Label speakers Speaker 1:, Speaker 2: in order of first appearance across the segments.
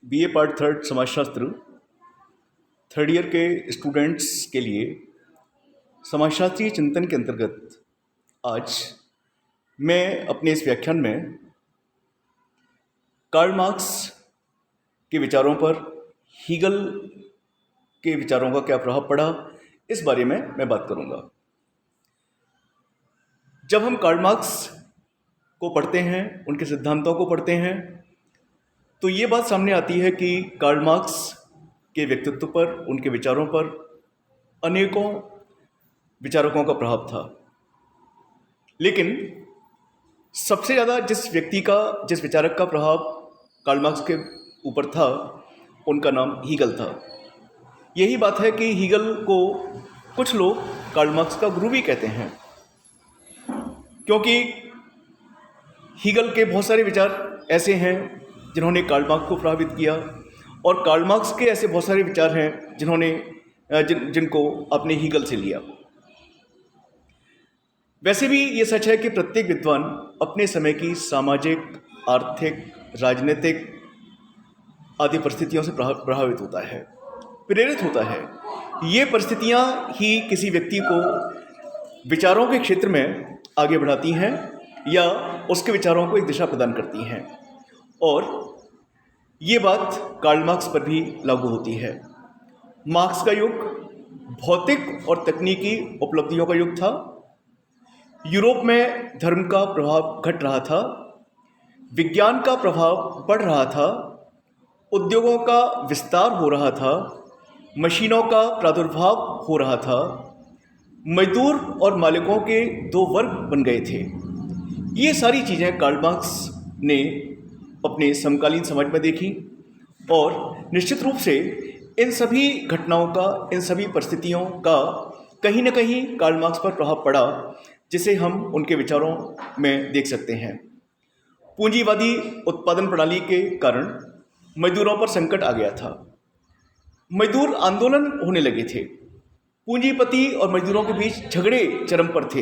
Speaker 1: BA part third समाजशास्त्र third year के students के लिए समाजशास्त्रीय चिंतन के अंतर्गत आज मैं अपने इस व्याख्यान में कार्ल मार्क्स के विचारों पर हीगल के विचारों का क्या प्रभाव पड़ा, इस बारे में मैं बात करूंगा। जब हम कार्ल मार्क्स को पढ़ते हैं, उनके सिद्धांतों को पढ़ते हैं, तो ये बात सामने आती है कि कार्ल मार्क्स के व्यक्तित्व पर, उनके विचारों पर अनेकों विचारकों का प्रभाव था। लेकिन सबसे ज़्यादा जिस विचारक का प्रभाव कार्ल मार्क्स के ऊपर था, उनका नाम हीगल था। यही बात है कि हीगल को कुछ लोग कार्ल मार्क्स का गुरु भी कहते हैं, क्योंकि हीगल के बहुत सारे विचार ऐसे हैं जिन्होंने कार्ल मार्क्स को प्रभावित किया, और कार्ल मार्क्स के ऐसे बहुत सारे विचार हैं जिनको आपने हीगल से लिया। वैसे भी ये सच है कि प्रत्येक विद्वान अपने समय की सामाजिक, आर्थिक, राजनीतिक आदि परिस्थितियों से प्रभावित होता है, प्रेरित होता है। ये परिस्थितियाँ ही किसी व्यक्ति को विचारों के क्षेत्र में आगे बढ़ाती हैं या उसके विचारों को एक दिशा प्रदान करती हैं, और ये बात कार्ल मार्क्स पर भी लागू होती है। मार्क्स का युग भौतिक और तकनीकी उपलब्धियों का युग था। यूरोप में धर्म का प्रभाव घट रहा था, विज्ञान का प्रभाव बढ़ रहा था, उद्योगों का विस्तार हो रहा था, मशीनों का प्रादुर्भाव हो रहा था, मजदूर और मालिकों के दो वर्ग बन गए थे। ये सारी चीज़ें कार्ल मार्क्स ने अपने समकालीन समाज में देखी, और निश्चित रूप से इन सभी घटनाओं का, इन सभी परिस्थितियों का कहीं न कहीं कार्ल मार्क्स पर प्रभाव पड़ा, जिसे हम उनके विचारों में देख सकते हैं। पूंजीवादी उत्पादन प्रणाली के कारण मजदूरों पर संकट आ गया था। मजदूर आंदोलन होने लगे थे। पूंजीपति और मजदूरों के बीच झगड़े चरम पर थे।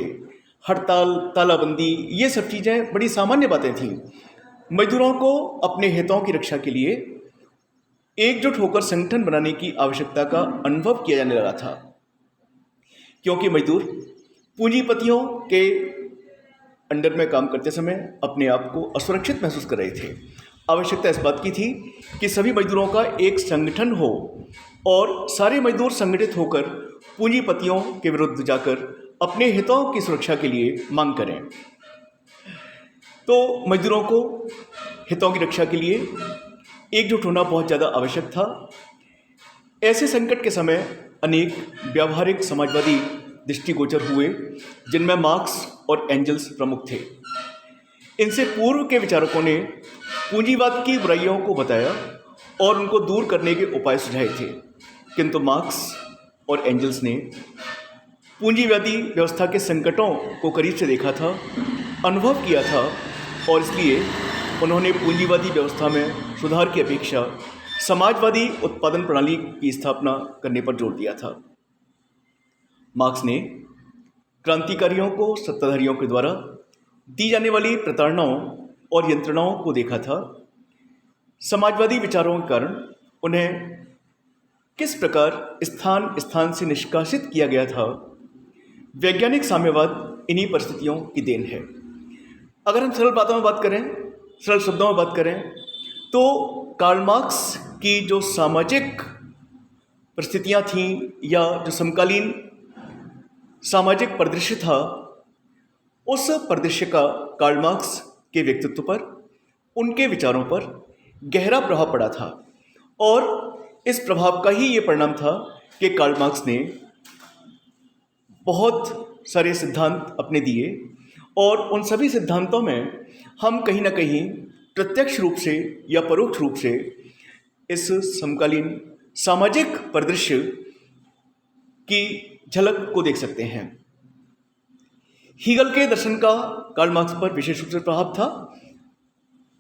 Speaker 1: हड़ताल, तालाबंदी, ये सब चीज़ें बड़ी सामान्य बातें थीं। मजदूरों को अपने हितों की रक्षा के लिए एकजुट होकर संगठन बनाने की आवश्यकता का अनुभव किया जाने लगा था, क्योंकि मजदूर पूंजीपतियों के अंडर में काम करते समय अपने आप को असुरक्षित महसूस कर रहे थे। आवश्यकता इस बात की थी कि सभी मजदूरों का एक संगठन हो और सारे मजदूर संगठित होकर पूंजीपतियों के विरुद्ध जाकर अपने हितों की सुरक्षा के लिए मांग करें। तो मजदूरों को हितों की रक्षा के लिए एकजुट होना बहुत ज़्यादा आवश्यक था। ऐसे संकट के समय अनेक व्यावहारिक समाजवादी दृष्टिगोचर हुए, जिनमें मार्क्स और एंजल्स प्रमुख थे। इनसे पूर्व के विचारकों ने पूंजीवाद की बुराइयों को बताया और उनको दूर करने के उपाय सुझाए थे, किंतु मार्क्स और एंजल्स ने पूंजीवादी व्यवस्था के संकटों को करीब से देखा था, अनुभव किया था, और इसलिए उन्होंने पूंजीवादी व्यवस्था में सुधार की अपेक्षा समाजवादी उत्पादन प्रणाली की स्थापना करने पर जोर दिया था। मार्क्स ने क्रांतिकारियों को सत्ताधारियों के द्वारा दी जाने वाली प्रताड़नाओं और यंत्रणाओं को देखा था। समाजवादी विचारों के कारण उन्हें किस प्रकार स्थान स्थान से निष्कासित किया गया था। वैज्ञानिक साम्यवाद इन्हीं परिस्थितियों की देन है। अगर हम सरल बातों में बात करें, सरल शब्दों में बात करें, तो कार्ल मार्क्स की जो सामाजिक परिस्थितियां थीं या जो समकालीन सामाजिक परिदृश्य था, उस परिदृश्य का कार्ल मार्क्स के व्यक्तित्व पर, उनके विचारों पर गहरा प्रभाव पड़ा था, और इस प्रभाव का ही ये परिणाम था कि कार्ल मार्क्स ने बहुत सारे सिद्धांत अपने दिए, और उन सभी सिद्धांतों में हम कहीं ना कहीं प्रत्यक्ष रूप से या परोक्ष रूप से इस समकालीन सामाजिक परिदृश्य की झलक को देख सकते हैं। हीगल के दर्शन का कार्ल मार्क्स पर विशेष रूप से प्रभाव था।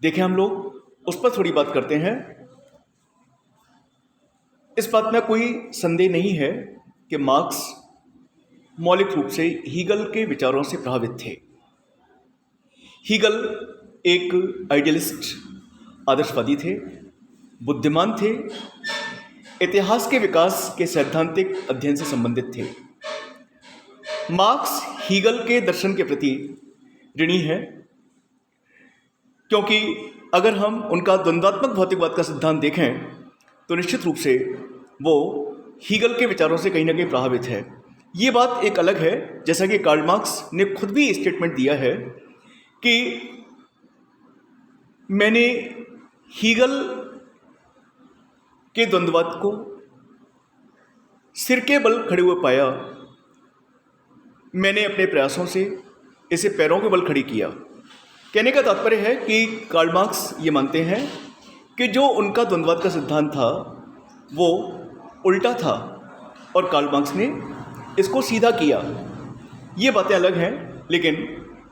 Speaker 1: देखें, हम लोग उस पर थोड़ी बात करते हैं। इस बात में कोई संदेह नहीं है कि मार्क्स मौलिक रूप से हीगल के विचारों से प्रभावित थे। हीगल एक आइडियलिस्ट, आदर्शवादी थे। बुद्धिमान थे, इतिहास के विकास के सैद्धांतिक अध्ययन से संबंधित थे। मार्क्स हीगल के दर्शन के प्रति ऋणी है, क्योंकि अगर हम उनका द्वंद्वात्मक भौतिकवाद का सिद्धांत देखें तो निश्चित रूप से वो हीगल के विचारों से कहीं ना कहीं प्रभावित है। ये बात एक अलग है, जैसा कि कार्ल मार्क्स ने खुद भी स्टेटमेंट दिया है कि मैंने हीगल के द्वंद्ववाद को सिर के बल खड़े हुए पाया, मैंने अपने प्रयासों से इसे पैरों के बल खड़ी किया। कहने का तात्पर्य है कि कार्ल मार्क्स ये मानते हैं कि जो उनका द्वंद्ववाद का सिद्धांत था वो उल्टा था और कार्ल मार्क्स ने इसको सीधा किया। ये बातें अलग हैं, लेकिन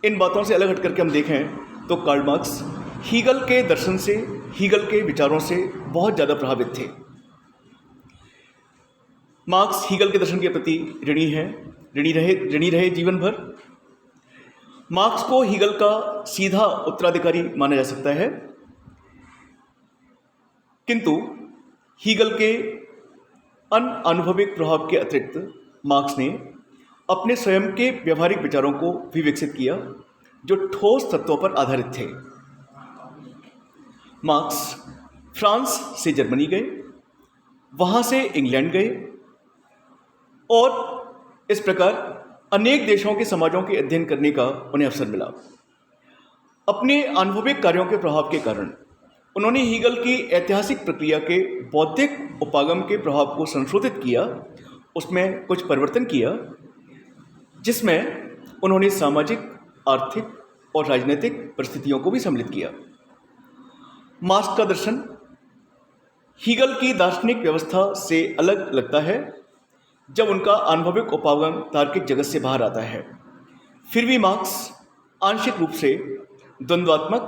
Speaker 1: इन बातों से अलग हट करके हम देखें तो कार्ल मार्क्स हीगल के दर्शन से, हीगल के विचारों से बहुत ज़्यादा प्रभावित थे। मार्क्स हीगल के दर्शन के प्रति ऋणी रहे जीवन भर। मार्क्स को हीगल का सीधा उत्तराधिकारी माना जा सकता है, किंतु हीगल के अनुभविक प्रभाव के अतिरिक्त मार्क्स ने अपने स्वयं के व्यवहारिक विचारों को भी विकसित किया जो ठोस तत्वों पर आधारित थे। मार्क्स फ्रांस से जर्मनी गए, वहाँ से इंग्लैंड गए और इस प्रकार अनेक देशों के समाजों के अध्ययन करने का उन्हें अवसर मिला। अपने अनुभविक कार्यों के प्रभाव के कारण उन्होंने हीगल की ऐतिहासिक प्रक्रिया के बौद्धिक उपागम के प्रभाव को संशोधित किया, उसमें कुछ परिवर्तन किया, जिसमें उन्होंने सामाजिक, आर्थिक और राजनीतिक परिस्थितियों को भी सम्मिलित किया। मार्क्स का दर्शन हीगल की दार्शनिक व्यवस्था से अलग लगता है जब उनका अनुभविक उपागम तार्किक जगत से बाहर आता है। फिर भी मार्क्स आंशिक रूप से द्वंद्वात्मक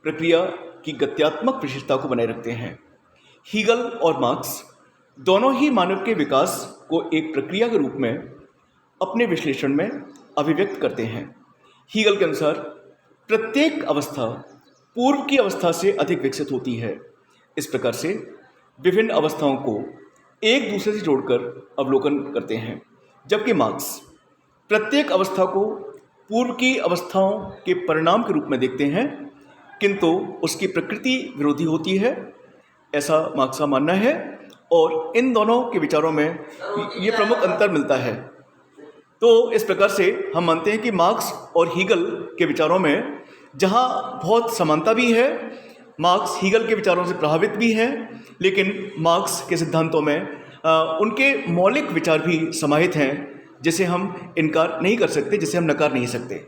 Speaker 1: प्रक्रिया की गत्यात्मक विशेषता को बनाए रखते हैं। हीगल और मार्क्स दोनों ही मानव के विकास को एक प्रक्रिया के रूप में अपने विश्लेषण में अभिव्यक्त करते हैं। हीगल के अनुसार प्रत्येक अवस्था पूर्व की अवस्था से अधिक विकसित होती है। इस प्रकार से विभिन्न अवस्थाओं को एक दूसरे से जोड़कर अवलोकन करते हैं, जबकि मार्क्स प्रत्येक अवस्था को पूर्व की अवस्थाओं के परिणाम के रूप में देखते हैं, किंतु उसकी प्रकृति विरोधी होती है, ऐसा मार्क्स का मानना है। और इन दोनों के विचारों में ये प्रमुख अंतर मिलता है। तो इस प्रकार से हम मानते हैं कि मार्क्स और हीगल के विचारों में जहाँ बहुत समानता भी है, मार्क्स हीगल के विचारों से प्रभावित भी है, लेकिन मार्क्स के सिद्धांतों में उनके मौलिक विचार भी समाहित हैं, जिसे हम इनकार नहीं कर सकते, जिसे हम नकार नहीं सकते।